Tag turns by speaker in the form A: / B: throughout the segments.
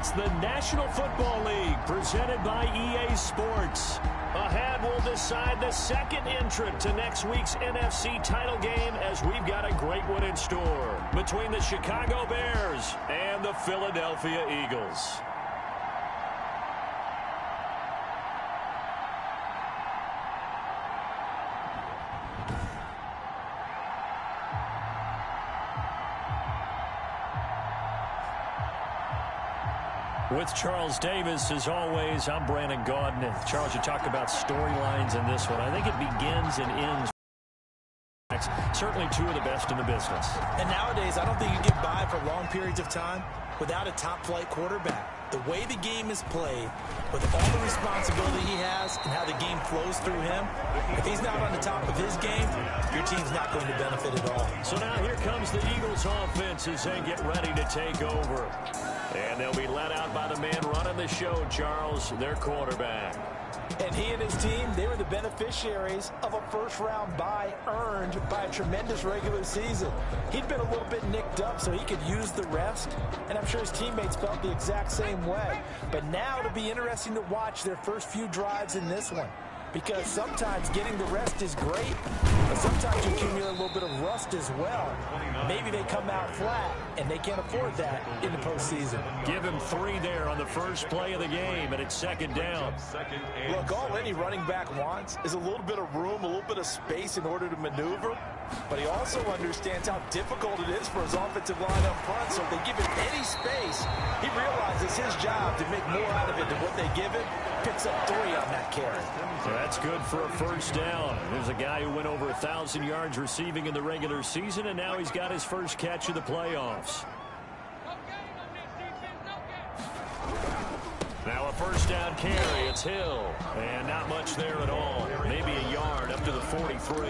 A: It's the National Football League presented by EA Sports. Ahead, we'll decide the second entrant to next week's NFC title game as we've got a great one in store between the Chicago Bears and the Philadelphia Eagles. With Charles Davis, as always, I'm Brandon Gaudin. And Charles, you talk about storylines in this one. I think it begins and ends. Certainly two of the best in the business.
B: And nowadays, I don't think you get by for long periods of time without a top-flight quarterback. The way the game is played, with all the responsibility he has and how the game flows through him, if he's not on the top of his game, your team's not going to benefit at all.
A: So now here comes the Eagles offense as they get ready to take over. And they'll be led out by the man running the show, Charles, their quarterback.
B: And he and his team, they were the beneficiaries of a first-round bye earned by a tremendous regular season. He'd been a little bit nicked up so he could use the rest, and I'm sure his teammates felt the exact same way. But now it'll be interesting to watch their first few drives in this one, because sometimes getting the rest is great, but sometimes you accumulate a little bit of rust as well. Maybe they come out flat, and they can't afford that in the postseason.
A: Give him 3 there on the first play of the game, and it's second down.
B: Look, all any running back wants is a little bit of room, a little bit of space in order to maneuver, but he also understands how difficult it is for his offensive line up front, so if they give him any space, he realizes his job to make more out of it than what they give him. Picks up 3 on that carry.
A: So that's good for a first down. There's a guy who went over 1,000 yards receiving in the regular season, and now he's got his first catch of the playoffs. Now a first down carry. It's Hill. And not much there at all. Maybe a yard up to the 43.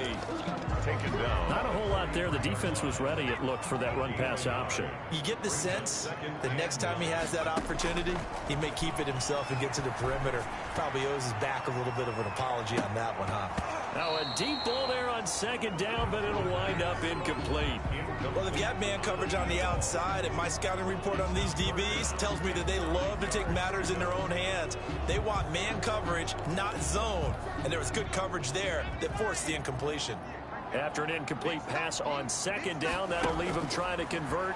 A: Taken down. Not a whole lot there. The defense was ready, it looked, for that run-pass option.
B: You get the sense the next time he has that opportunity, he may keep it himself and get to the perimeter. Probably owes his back a little bit of an apology on that one, huh?
A: Now a deep ball there on second down, but it'll wind up incomplete.
B: Well, if you have man coverage on the outside, and my scouting report on these DBs tells me that they love to take matters in their own hands. They want man coverage, not zone. And there was good coverage there that forced the incompletion.
A: After an incomplete pass on second down, that'll leave him trying to convert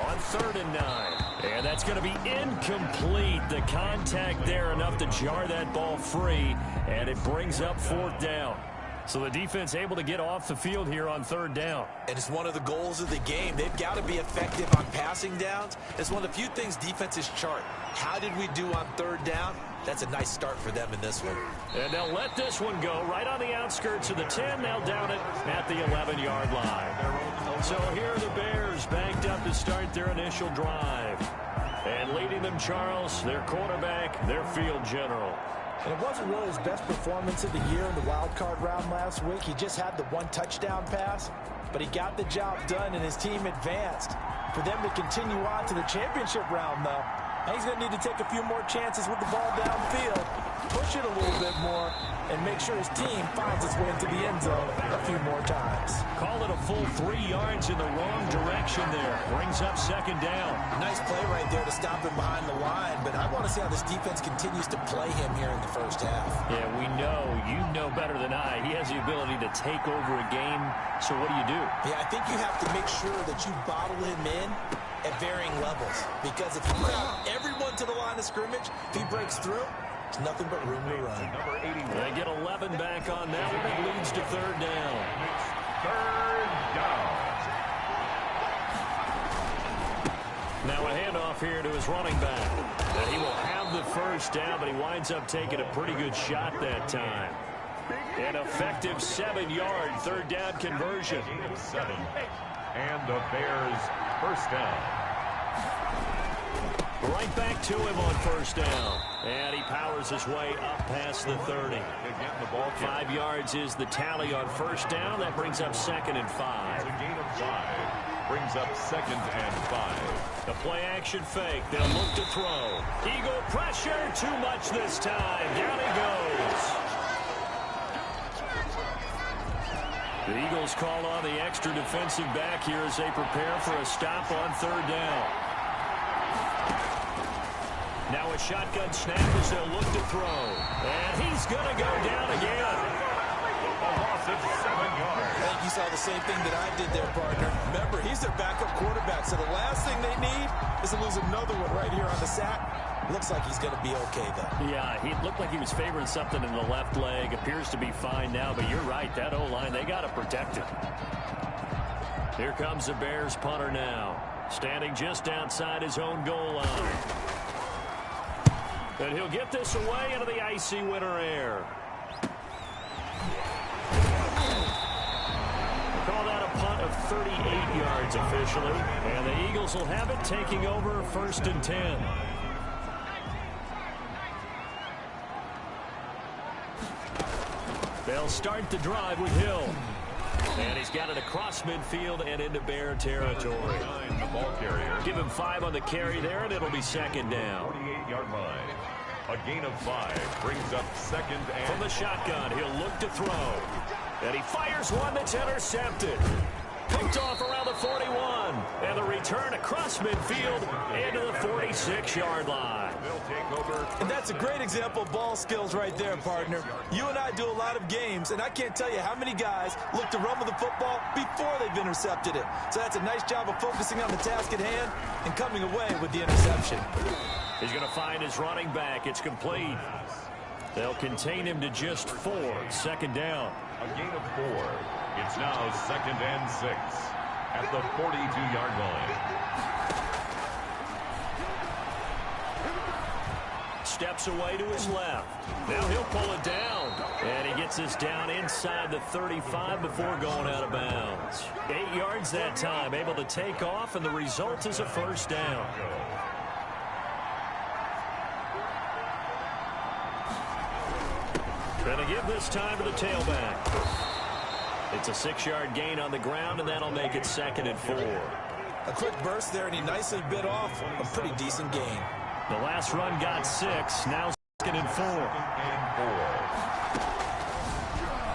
A: on 3rd and 9. And that's going to be incomplete. The contact there enough to jar that ball free, and it brings up 4th down. So the defense able to get off the field here on 3rd down.
B: And it's one of the goals of the game. They've got to be effective on passing downs. It's one of the few things defenses chart. How did we do on 3rd down? That's a nice start for them in this one.
A: And they'll let this one go right on the outskirts of the 10. They'll down it at the 11-yard line. So here are the Bears banked up to start their initial drive. And leading them, Charles, their quarterback, their field general.
B: And it wasn't really his best performance of the year in the wild card round last week. He just had the 1 touchdown pass, but he got the job done and his team advanced. For them to continue on to the championship round, though, he's going to need to take a few more chances with the ball downfield, push it a little bit more, and make sure his team finds its way into the end zone a few more times.
A: Call it a full 3 yards in the wrong direction there. Brings up second down.
B: Nice play right there to stop him behind the line, but I want to see how this defense continues to play him here in the first half.
A: Yeah, we know, you know better than I, he has the ability to take over a game, so what do?
B: Yeah, I think you have to make sure that you bottle him in at varying levels, because if you crowd everyone to the line of scrimmage, if he breaks through, there's nothing but room to run.
A: They get 11 back on that one. It leads to 3rd down.
C: 3rd down.
A: Now a handoff here to his running back. And he will have the first down, but he winds up taking a pretty good shot that time. An effective 7-yard 3rd down conversion.
C: 7. And the Bears first down.
A: Right back to him on 1st down. And he powers his way up past the 30. 5 yards is the tally on 1st down. That brings up 2nd and 5.
C: A gain of 5. Brings up 2nd and 5.
A: The play action fake. They'll look to throw. Eagle pressure. Too much this time. Down he goes. The Eagles call on the extra defensive back here as they prepare for a stop on 3rd down. Now a shotgun snap as they'll look to throw. And he's going to go down again.
C: A loss of 7 yards.
B: I think you saw the same thing that I did there, partner. Remember, he's their backup quarterback, so the last thing they need is to lose another one right here on the sack. Looks like he's going to be okay, though.
A: Yeah, he looked like he was favoring something in the left leg. Appears to be fine now, but you're right. That O-line, they got to protect it. Here comes the Bears punter now. Standing just outside his own goal line. And he'll get this away into the icy winter air. Call that a punt of 38 yards officially. And the Eagles will have it, taking over 1st and 10. They'll start the drive with Hill. And he's got it across midfield and into Bear territory.
C: The ball carrier.
A: Give him 5 on the carry there, and it'll be 2nd down.
C: 48-yard line. A gain of 5 brings up 2nd and...
A: From the shotgun, he'll look to throw. And he fires one that's intercepted. Picked off around the 41. And the return across midfield into the 46-yard line.
C: They'll take over.
B: And that's a great example of ball skills right there, partner. You and I do a lot of games, and I can't tell you how many guys look to run with the football before they've intercepted it. So that's a nice job of focusing on the task at hand and coming away with the interception.
A: He's going to find his running back. It's complete. They'll contain him to just 4. 2nd down.
C: A gain of 4. It's now 2nd and 6 at the 42-yard line.
A: Steps away to his left. Now he'll pull it down. And he gets this down inside the 35 before going out of bounds. 8 yards that time, able to take off, and the result is a 1st down. Going to give this time to the tailback. It's a 6-yard gain on the ground, and that'll make it 2nd and 4.
B: A quick burst there, and he nicely bit off a pretty decent gain.
A: The last run got 6. Now 2nd and 4.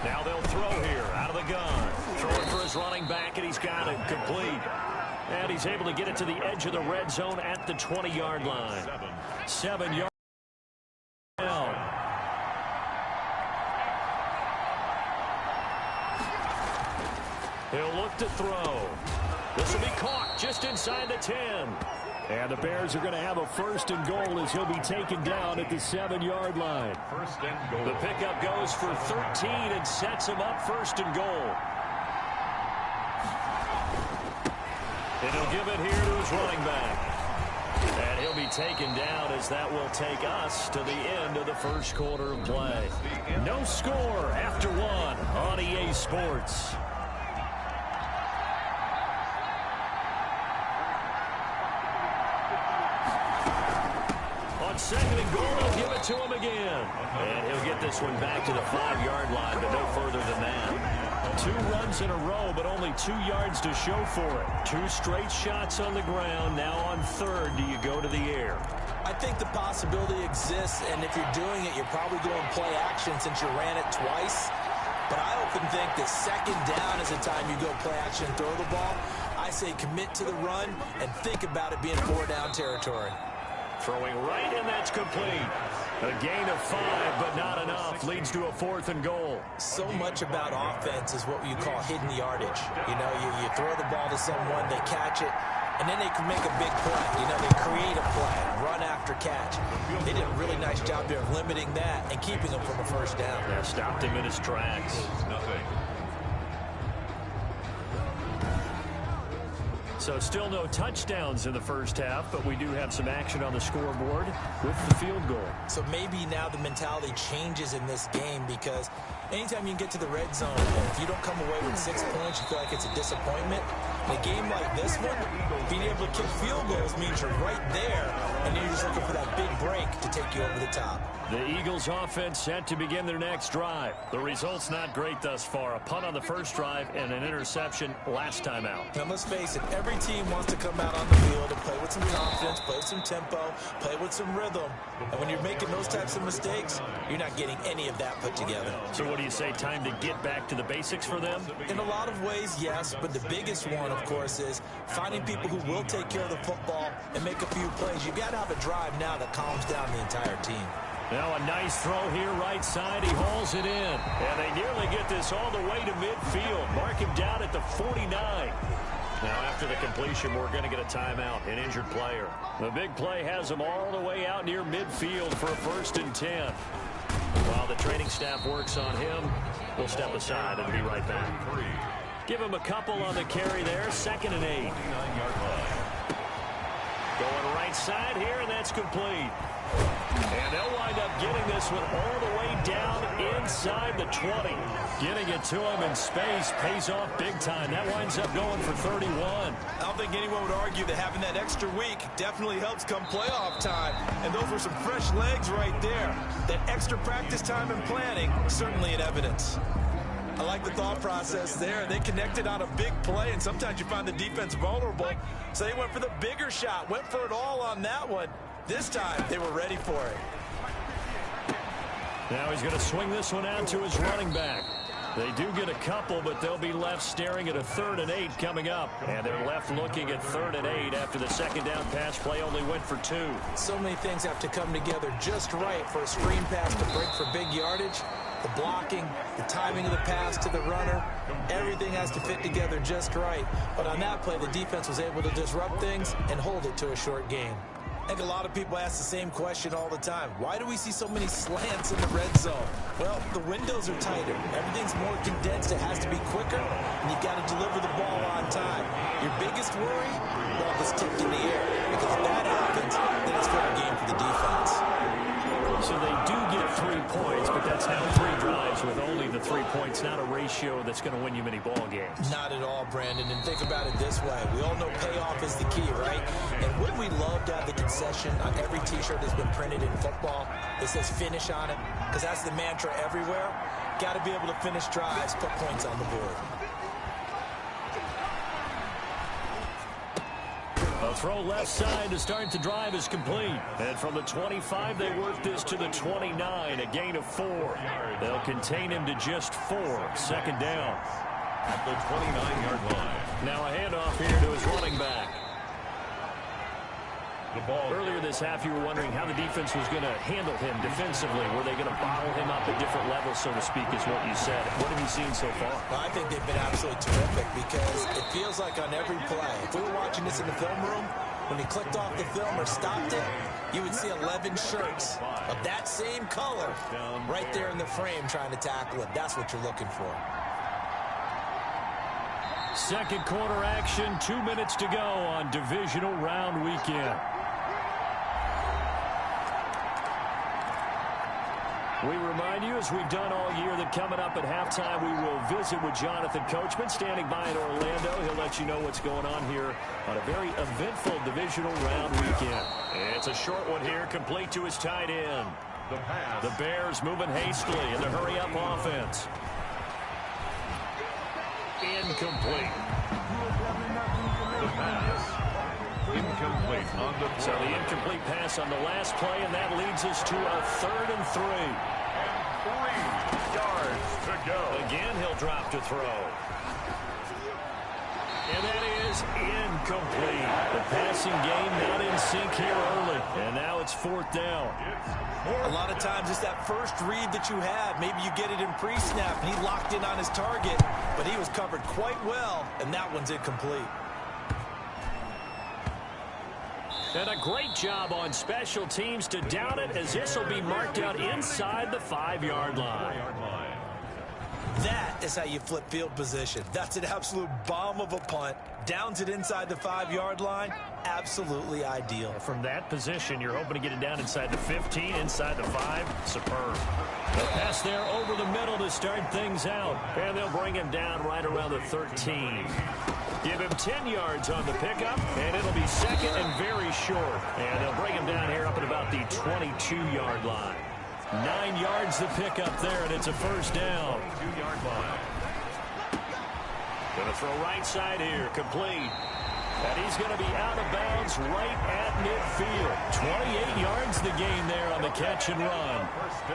A: Now they'll throw here out of the gun. Throwing for his running back, and he's got it complete. And he's able to get it to the edge of the red zone at the 20-yard line. 7 yards. He'll look to throw. This will be caught just inside the 10. And the Bears are going to have a 1st and goal as he'll be taken down at the 7-yard line.
C: 1st and goal.
A: The pickup goes for 13 and sets him up 1st and goal. And he'll give it here to his running back. And he'll be taken down as that will take us to the end of the 1st quarter of play. No score after 1 on EA Sports. On 2nd and goal, they'll give it to him again. And he'll get this one back to the 5-yard line, but no further than that. 2 runs in a row, but only 2 yards to show for it. 2 straight shots on the ground. Now on 3rd, do you go to the air?
B: I think the possibility exists, and if you're doing it, you're probably going play action since you ran it twice. But I often think that 2nd down is the time you go play action and throw the ball. I say commit to the run and think about it being 4-down territory.
A: Throwing right, and that's complete. A gain of 5, but not enough. Leads to a 4th and goal.
B: So much about offense is what you call hidden yardage. You know, you throw the ball to someone, they catch it, and then they can make a big play. You know, they create a play, run after catch. They did a really nice job there of limiting that and keeping him from a 1st down.
A: Yeah, stopped him in his tracks.
C: Nothing.
A: So still no touchdowns in the 1st half, but we do have some action on the scoreboard with the field goal.
B: So maybe now the mentality changes in this game, because anytime you can get to the red zone, and if you don't come away with 6 points, you feel like it's a disappointment. In a game like this one, being able to kick field goals means you're right there, and you're just looking for that big break to take you over the top.
A: The Eagles offense set to begin their next drive. The result's not great thus far. A punt on the 1st drive and an interception last time out.
B: Now let's face it, every team wants to come out on the field and play with some confidence, play with some tempo, play with some rhythm. And when you're making those types of mistakes, you're not getting any of that put together.
A: So what do you say, time to get back to the basics for them?
B: In a lot of ways, yes, but the biggest one of course, is finding people who will take care of the football and make a few plays. You've got to have a drive now that calms down the entire team.
A: Now a nice throw here right side. He hauls it in. And they nearly get this all the way to midfield. Mark him down at the 49. Now after the completion, we're going to get a timeout, an injured player. The big play has them all the way out near midfield for a 1st and 10. While the training staff works on him, we'll step aside and be right back. Give him a couple on the carry there. 2nd and 8. Going right side here, and that's complete. And they'll wind up getting this one all the way down inside the 20. Getting it to him in space pays off big time. That winds up going for 31.
B: I don't think anyone would argue that having that extra week definitely helps come playoff time. And those were some fresh legs right there. That extra practice time and planning, certainly in evidence. I like the thought process there. They connected on a big play, and sometimes you find the defense vulnerable. So they went for the bigger shot, went for it all on that one. This time, they were ready for it.
A: Now he's going to swing this one out to his running back. They do get a couple, but they'll be left staring at a 3rd and 8 coming up. And they're left looking at 3rd and 8 after the 2nd down pass play only went for 2.
B: So many things have to come together just right for a screen pass to break for big yardage. The blocking, the timing of the pass to the runner, everything has to fit together just right. But on that play, the defense was able to disrupt things and hold it to a short gain. I think a lot of people ask the same question all the time. Why do we see so many slants in the red zone? Well, the windows are tighter. Everything's more condensed. It has to be quicker, and you've got to deliver the ball on time. Your biggest worry? Ball gets tipped in the air. Because if that happens, then it's fair game for the defense.
A: So they do get 3 points, but that's now 3 drives with only the 3 points, not a ratio that's going to win you many ball games.
B: Not at all, Brandon. And think about it this way. We all know payoff is the key, right? And wouldn't we love to have the concession on every T-shirt that's been printed in football that says finish on it? Because that's the mantra everywhere. Got to be able to finish drives, put points on the board.
A: A throw left side to start the drive is complete. And from the 25, they work this to the 29, a gain of 4. They'll contain him to just 4. 2nd down.
C: At the 29-yard line.
A: Now a handoff here to his running back.
C: The ball.
A: Earlier this half, you were wondering how the defense was going to handle him defensively. Were they going to bottle him up at different levels, so to speak, is what you said. What have you seen so far?
B: Well, I think they've been absolutely terrific because it feels like on every play, if we were watching this in the film room, when he clicked off the film or stopped it, you would see 11 shirts of that same color right there in the frame trying to tackle it. That's what you're looking for.
A: 2nd quarter action, 2 minutes to go on divisional round weekend. We remind you, as we've done all year, that coming up at halftime, we will visit with Jonathan Coachman, standing by in Orlando. He'll let you know what's going on here on a very eventful divisional round weekend. It's a short one here, complete to his tight end. The Bears moving hastily in the hurry-up offense. Incomplete.
C: The pass. Incomplete on the play.
A: So the incomplete pass on the last play, and that leads us to a 3rd and 3.
C: 3 yards to go.
A: Again, he'll drop to throw. And that is incomplete. The passing game not in sync here early. And now it's 4th down.
B: A lot of times it's that first read that you had. Maybe you get it in pre-snap, and he locked in on his target, but he was covered quite well, and that one's incomplete.
A: And a great job on special teams to down it, as this will be marked out inside the 5-yard line.
B: That is how you flip field position. That's an absolute bomb of a punt. Downs it inside the 5-yard line. Absolutely ideal.
A: From that position, you're hoping to get it down inside the 15, inside the 5. Superb. The pass there over the middle to start things out. And they'll bring him down right around the 13. Give him 10 yards on the pickup, and it'll be 2nd and very short. And they'll bring him down here up at about the 22-yard line. 9 yards the pickup there, and it's a 1st down.
C: 2-yard line.
A: Going to throw right side here, complete. And he's going to be out of bounds right at midfield. 28 yards the gain there on the catch and run.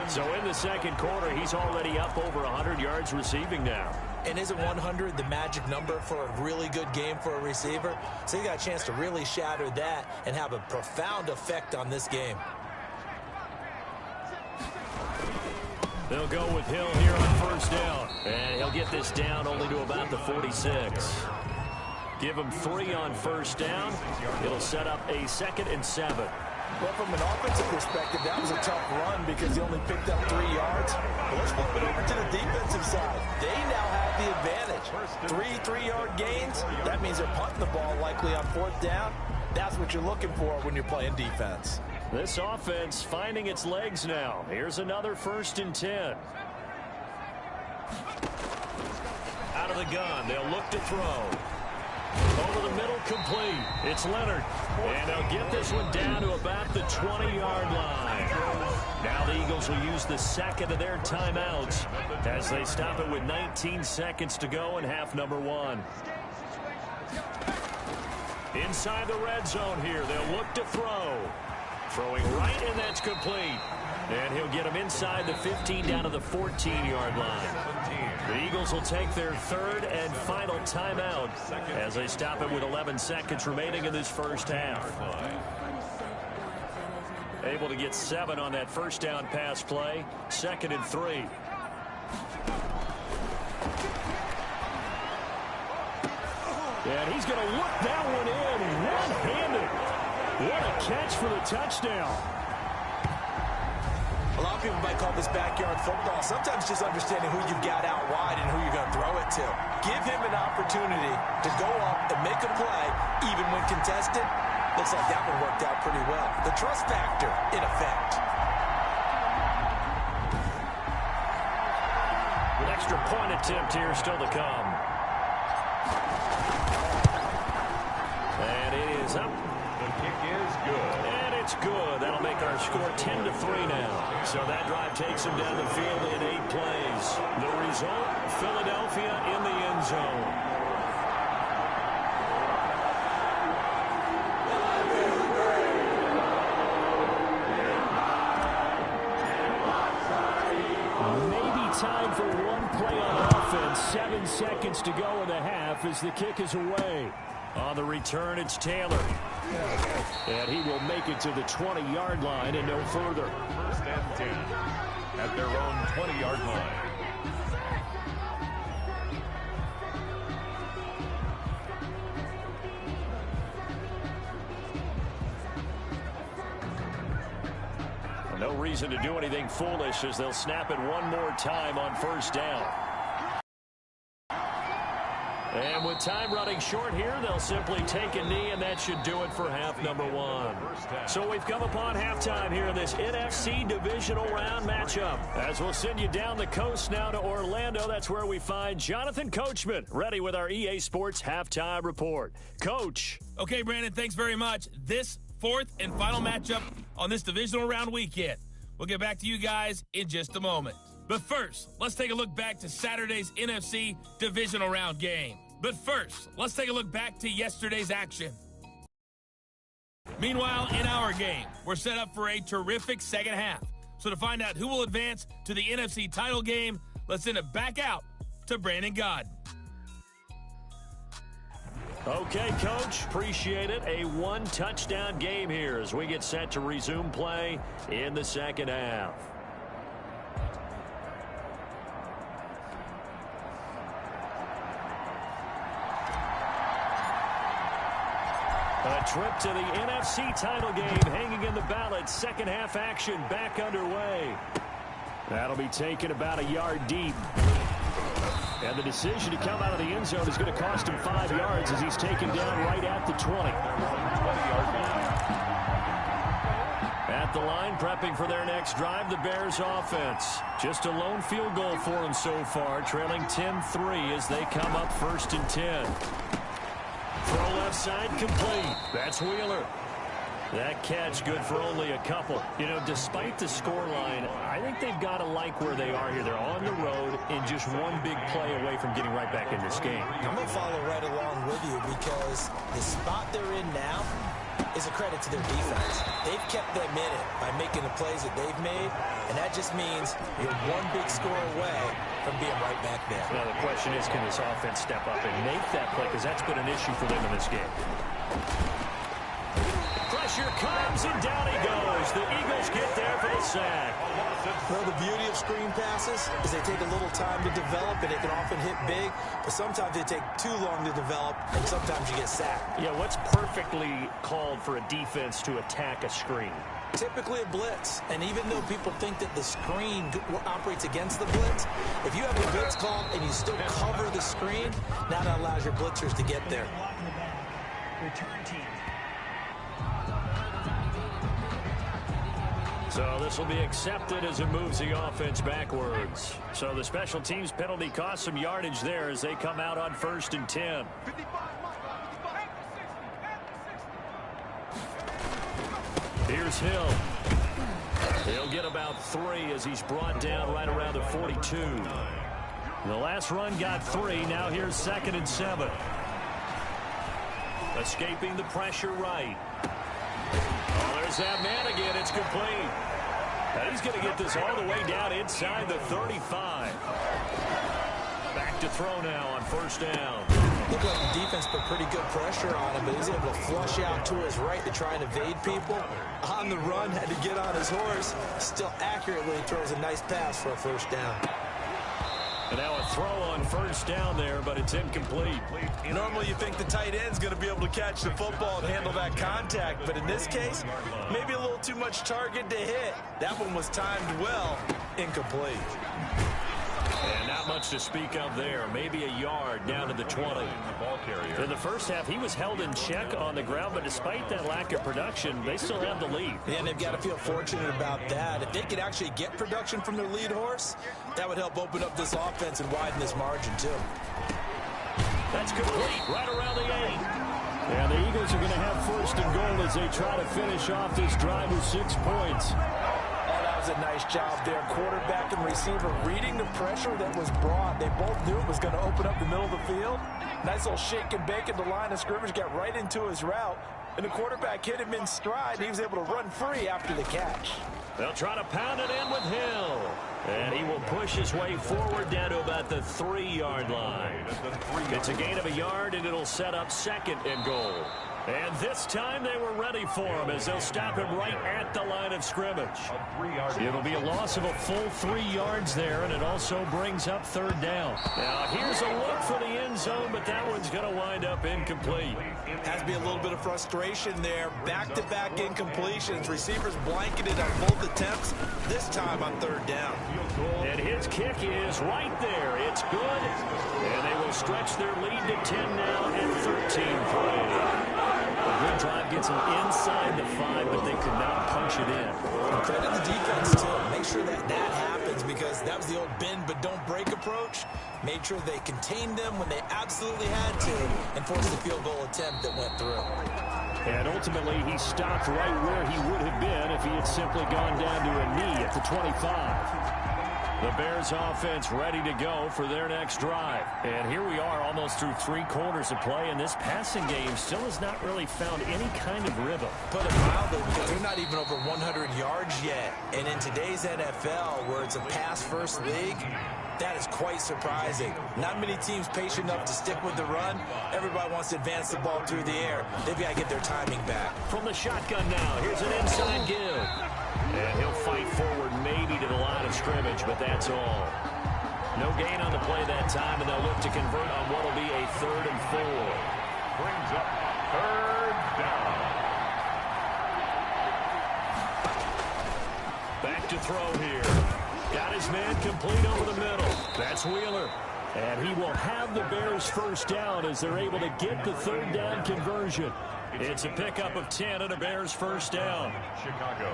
A: So in the 2nd quarter, he's already up over 100 yards receiving now.
B: And isn't 100 the magic number for a really good game for a receiver? So you got a chance to really shatter that and have a profound effect on this game.
A: They'll go with Hill here on first down. And he'll get this down only to about the 46. Give him 3 on first down. It'll set up a 2nd and 7.
B: Well, from an offensive perspective, that was a tough run because he only picked up 3 yards. But let's flip it over to the defensive side. They now have the advantage. 3 3-yard gains. That means they're punting the ball likely on 4th down. That's what you're looking for when you're playing defense.
A: This offense finding its legs now. Here's another 1st and 10. Out of the gun. They'll look to throw. Over the middle, complete. It's Leonard. And they'll get this one down to about the 20-yard line. Now the Eagles will use the 2nd of their timeouts as they stop it with 19 seconds to go in half number 1. Inside the red zone here. They'll look to throw. Throwing right, and that's complete. And he'll get him inside the 15 down to the 14-yard line. The Eagles will take their 3rd and final timeout as they stop it with 11 seconds remaining in this first half. Able to get 7 on that first down pass play. 2nd and 3. And he's going to look that one in one-handed. What a catch for the touchdown.
B: A lot of people might call this backyard football. Sometimes just understanding who you've got out wide and who you're going to throw it to. Give him an opportunity to go up and make a play, even when contested. Looks like that one worked out pretty well. The trust factor in effect.
A: An extra point attempt here still to come. And it is up.
C: The kick is good.
A: And it's good. That'll make our score 10-3 now. So that drive takes him down the field in 8 plays. The result, Philadelphia in the end zone. Maybe time for one play on offense. 7 seconds to go in the half as the kick is away. On the return, it's Taylor. And he will make it to the 20-yard line and no further.
C: 1st and 10 at their own 20-yard line.
A: No reason to do anything foolish as they'll snap it one more time on first down. And with time running short here, they'll simply take a knee, and that should do it for half number 1. So we've come upon halftime here in this NFC divisional round matchup. As we'll send you down the coast now to Orlando, that's where we find Jonathan Coachman, ready with our EA Sports halftime report. Coach.
D: Okay, Brandon, thanks very much. This 4th and final matchup on this divisional round weekend. We'll get back to you guys in just a moment. But first, let's take a look back to Saturday's NFC divisional round game. But first, let's take a look back to yesterday's action. Meanwhile, in our game, we're set up for a terrific second half. So to find out who will advance to the NFC title game, let's send it back out to Brandon Gaudin.
A: Okay, Coach, appreciate it. A 1-touchdown game here as we get set to resume play in the second half. A trip to the NFC title game hanging in the balance. Second half action back underway. That'll be taken about a yard deep. And the decision to come out of the end zone is going to cost him 5 yards as he's taken down right at the 20. At the line, prepping for their next drive, the Bears offense. Just a lone field goal for them so far, trailing 10-3 as they come up 1st and 10. Throw left side complete. That's Wheeler. That catch good for only a couple. You know, despite the scoreline, I think they've got to like where they are here. They're on the road and just one big play away from getting right back in this game.
B: I'm going to follow right along with you because the spot they're in now, is a credit to their defense. They've kept them in it by making the plays that they've made, and that just means you're one big score away from being right back there.
A: Now the question is, can this offense step up and make that play? Because that's been an issue for them in this game. Pressure comes, and down he goes. The Eagles get there for the sack.
B: Well, the beauty of screen passes is they take a little time to develop, and they can often hit big, but sometimes they take too long to develop, and sometimes you get sacked.
A: Yeah, what's perfectly called for a defense to attack a screen?
B: Typically a blitz, and even though people think that the screen operates against the blitz, if you have a blitz call and you still cover the screen, now that allows your blitzers to get there.
E: Return team.
A: So this will be accepted as it moves the offense backwards. So the special teams penalty cost some yardage there as they come out on 1st and 10. Here's Hill. He'll get about 3 as he's brought down right around the 42. The last run got 3. Now here's 2nd and 7. Escaping the pressure right. Oh, there's that man again. It's complete. And he's going to get this all the way down inside the 35. Back to throw now on 1st down.
B: Looked like the defense put pretty good pressure on him, but he was able to flush out to his right to try and evade people. On the run, had to get on his horse. Still accurately throws a nice pass for a 1st down.
A: And now a throw on 1st down there, but it's incomplete.
B: Normally you think the tight end's going to be able to catch the football and handle that contact, but in this case, maybe a little too much target to hit. That one was timed well, incomplete.
A: And not much to speak of there. Maybe a yard down to the 20. In the first half, he was held in check on the ground, but despite that lack of production, they still have the lead.
B: And they've got to feel fortunate about that. If they could actually get production from their lead horse, that would help open up this offense and widen this margin, too.
A: That's complete right around the 8. And the Eagles are going to have 1st and goal as they try to finish off this drive with 6 points.
B: Was a nice job there. Quarterback and receiver reading the pressure that was brought. They both knew it was going to open up the middle of the field. Nice little shake and bake at the line of scrimmage, got right into his route, and the quarterback hit him in stride. He was able to run free after the catch.
A: They'll try to pound it in with Hill. And he will push his way forward down to about the 3-yard line. It's a gain of a yard, and it'll set up 2nd and goal. And this time they were ready for him as they'll stop him right at the line of scrimmage. It'll be a loss of a full 3 yards there, and it also brings up 3rd down. Now here's a look for the end zone, but that one's going to wind up incomplete.
B: Has to be a little bit of frustration there. Back-to-back incompletions. Receivers blanketed on both attempts, this time on 3rd down.
A: And his kick is right there. It's good. And they will stretch their lead to 10 now at 13 plays. A good drive gets them inside the 5, but they could not punch it in.
B: And credit the defense, too. Make sure that happens, because that was the old bend but don't break approach. Made sure they contained them when they absolutely had to and forced the field goal attempt that went through.
A: And ultimately, he stopped right where he would have been if he had simply gone down to a knee at the 25. The Bears offense ready to go for their next drive. And here we are almost through 3 quarters of play, and this passing game still has not really found any kind of rhythm.
B: Put it mildly, because they're not even over 100 yards yet. And in today's NFL, where it's a pass-first league, that is quite surprising. Not many teams patient enough to stick with the run. Everybody wants to advance the ball through the air. They've got to get their timing back.
A: From the shotgun now, here's an inside give. And he'll fight forward maybe to the line of scrimmage, but that's all. No gain on the play that time, and they'll look to convert on what will be a 3rd and 4.
C: Brings up 3rd down.
A: Back to throw here. Got his man complete over the middle. That's Wheeler. And he will have the Bears 1st down as they're able to get the 3rd down conversion. It's a pickup of 10 and a Bears 1st down.
C: Chicago.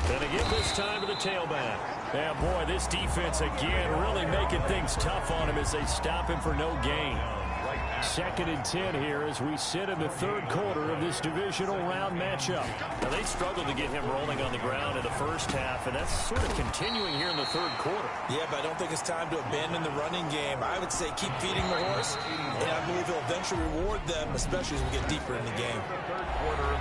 A: And again this time to the tailback. And boy, this defense again really making things tough on him as they stop him for no gain.
C: Right
A: 2nd and 10 here as we sit in the 3rd quarter of this divisional round matchup. Now, they struggled to get him rolling on the ground in the first half, and that's sort of continuing here in the 3rd quarter.
B: Yeah, but I don't think it's time to abandon the running game. I would say keep feeding the horse, and I believe he'll eventually reward them, especially as we get deeper in the game.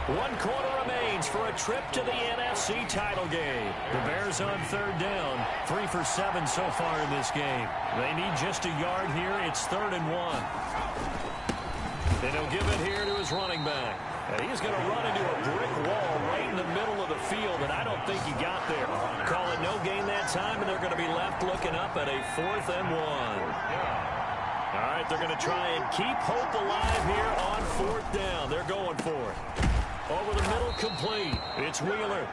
A: 1 quarter remains for a trip to the NFC title game. The Bears on 3rd down, 3 for 7 so far in this game. They need just a yard here. It's 3rd and 1. And he'll give it here to his running back. And he's going to run into a brick wall right in the middle of the field, and I don't think he got there. Call it no gain that time, and they're going to be left looking up at a 4th and 1. All right, they're going to try and keep hope alive here on 4th down. They're going for it. Over the middle, complete. It's Wheeler.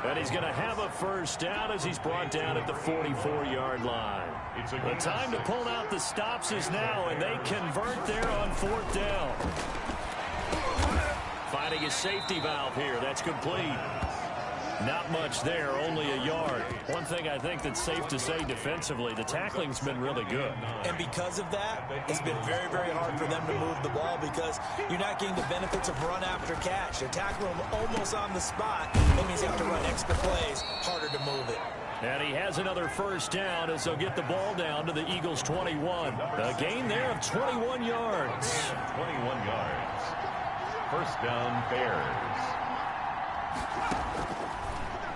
A: And he's going to have a 1st down as he's brought down at the 44-yard line. The time to pull out the stops is now, and they convert there on 4th down. Finding a safety valve here. That's complete. Not much there, only a yard. One thing I think that's safe to say defensively, the tackling's been really good.
B: And because of that, it's been very, very hard for them to move the ball because you're not getting the benefits of run after catch. They're tackling them almost on the spot. That means you have to run extra plays, harder to move it.
A: And he has another 1st down as they'll get the ball down to the Eagles' 21. A gain there of 21 yards.
C: 21 yards. 1st down, Bears.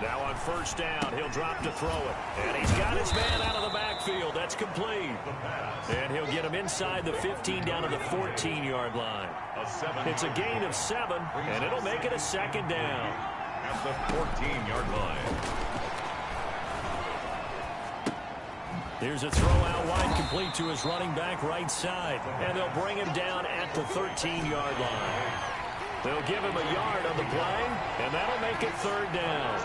A: Now on 1st down, he'll drop to throw it. And he's got his man out of the backfield. That's complete. And he'll get him inside the 15 down to the 14-yard line. It's a gain of 7, and it'll make it a 2nd down.
C: At the 14-yard line.
A: Here's a throw out wide, complete to his running back right side. And they'll bring him down at the 13-yard line. They'll give him a yard on the play, and that'll make it 3rd down.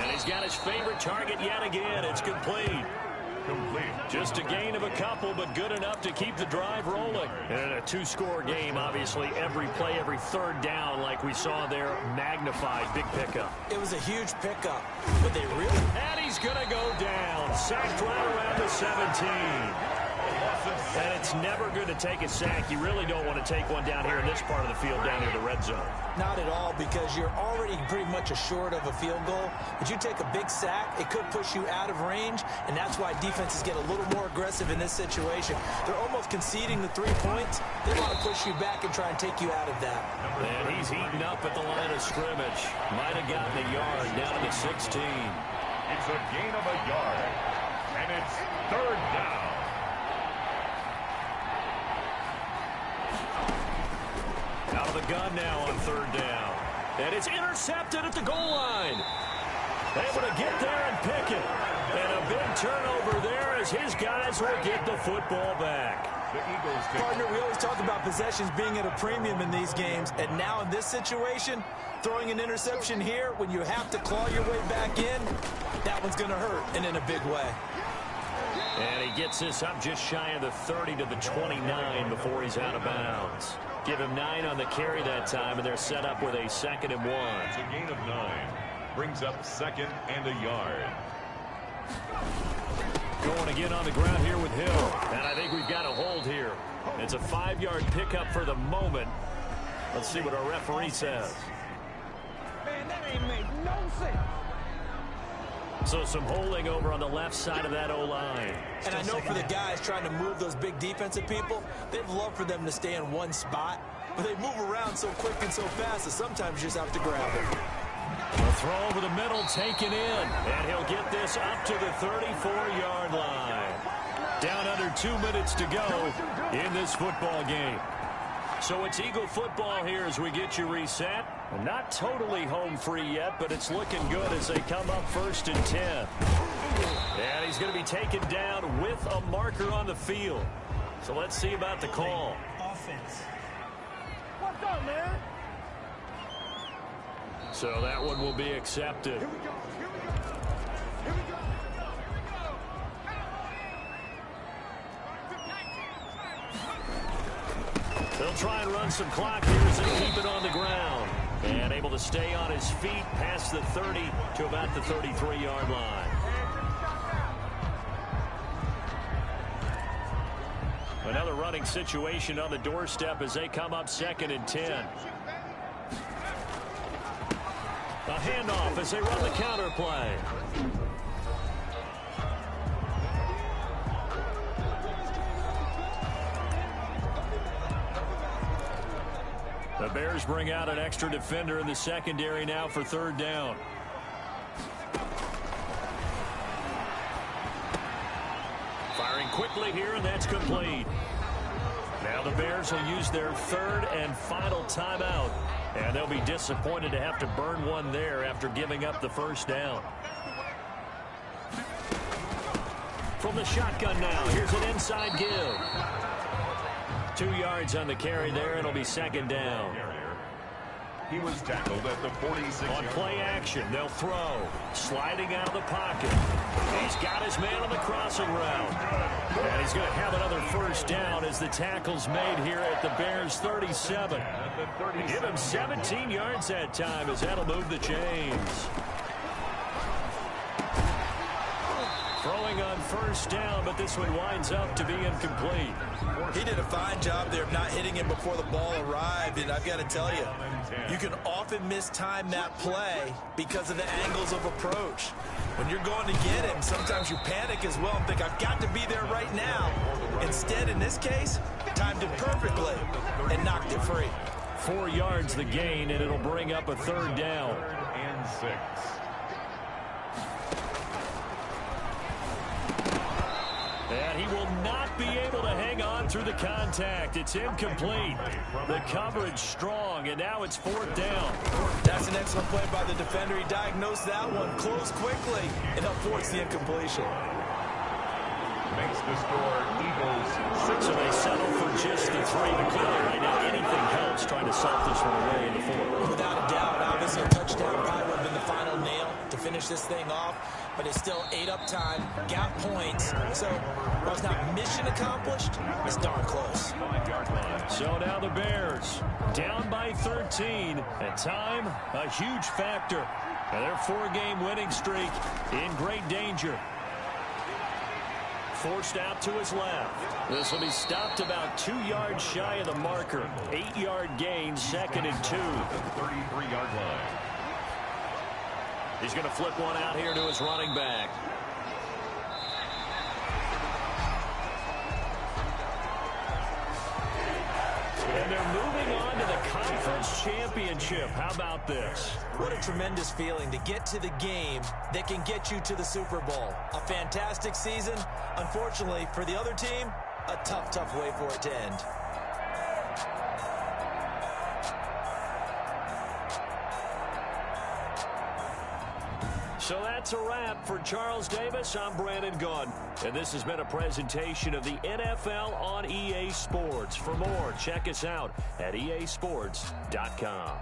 A: And he's got his favorite target yet again. It's complete. Just a gain of a couple, but good enough to keep the drive rolling. And in a 2-score game, obviously, every play, every 3rd down, like we saw there, magnified. Big pickup.
B: It was a huge pickup, but they really...
A: And he's going to go down. Sacked right around the 17. And it's never good to take a sack. You really don't want to take one down here in this part of the field, down near the red zone.
B: Not at all, because you're already pretty much assured of a field goal. But you take a big sack, it could push you out of range, and that's why defenses get a little more aggressive in this situation. They're almost conceding the 3 points. They want to push you back and try and take you out of that.
A: And he's eaten up at the line of scrimmage. Might have gotten a yard down to the 16.
C: It's a gain of a yard, and it's 3rd down.
A: Out of the gun now on 3rd down. And it's intercepted at the goal line. Able to get there and pick it. And a big turnover there as his guys will get the football back.
C: The Eagles
B: Partner, we always talk about possessions being at a premium in these games. And now in this situation, throwing an interception here when you have to claw your way back in, that one's going to hurt, and in a big way.
A: And he gets this up just shy of the 30 to the 29 before he's out of bounds. Give him 9 on the carry that time, and they're set up with a 2nd and 1.
C: It's a gain of 9. Brings up 2nd and a yard.
A: Going again on the ground here with Hill. And I think we've got a hold here. It's a 5-yard pickup for the moment. Let's see what our referee says.
F: Man, that ain't make no sense.
A: So some holding over on the left side of that O-line.
B: And I know for the guys trying to move those big defensive people, they'd love for them to stay in one spot, but they move around so quick and so fast that sometimes you just have to grab it.
A: A throw over the middle, taken in, and he'll get this up to the 34-yard line. Down under 2 minutes to go in this football game. So it's Eagle football here as we get you reset. Not totally home free yet, but it's looking good as they come up 1st and 10. And he's going to be taken down with a marker on the field. So let's see about the call.
F: Offense. What's up, man?
A: So that one will be accepted.
F: Here we go. Here we go. Here we go.
A: They'll try and run some clock here as they keep it on the ground. And able to stay on his feet past the 30 to about the 33-yard line. Another running situation on the doorstep as they come up 2nd and 10. A handoff as they run the counter play. The Bears bring out an extra defender in the secondary now for 3rd down. Firing quickly here, and that's complete. Now the Bears will use their 3rd and final timeout, and they'll be disappointed to have to burn one there after giving up the 1st down. From the shotgun now, here's an inside give. 2 yards on the carry there, and it'll be 2nd down.
C: He was tackled at the 46.
A: On play action, they'll throw. Sliding out of the pocket. He's got his man on the crossing route. And he's going to have another 1st down as the tackle's made here at the Bears' 37. Give him 17 yards that time as that'll move the chains. Throwing on 1st down, but this one winds up to be incomplete.
B: He did a fine job there of not hitting him before the ball arrived, and I've got to tell you, you can often mistime that play because of the angles of approach. When you're going to get him, sometimes you panic as well and think, I've got to be there right now. Instead, in this case, timed it perfectly and knocked it free.
A: 4 yards the gain, and it'll bring up a 3rd down.
C: 3rd and 6.
A: And he will not be able to hang on through the contact. It's incomplete. The coverage strong, and now it's 4th down.
B: That's an excellent play by the defender. He diagnosed that one, closed quickly, and avoids the incompletion.
C: Makes the score Eagles 6.
A: So they settle for just the 3, but clearly right now anything helps trying to salt this one away in the 4th.
B: Without a doubt, obviously a touchdown probably would have been the final nail to finish this thing off, but it's still 8 up time, got points, so while it's not mission accomplished, it's darn close.
A: So now the Bears down by 13, and time a huge factor. And their 4-game winning streak in great danger. Forced out to his left. This will be stopped about 2 yards shy of the marker. 8-yard gain, 2nd and 2.
C: 33-yard line.
A: He's going to flip one out here to his running back. And they're moving on to the conference championship. How about this?
B: What a tremendous feeling to get to the game that can get you to the Super Bowl. A fantastic season. Unfortunately, for the other team, a tough, tough way for it to end.
A: So that's a wrap for Charles Davis. I'm Brandon Gaudin, and this has been a presentation of the NFL on EA Sports. For more, check us out at easports.com.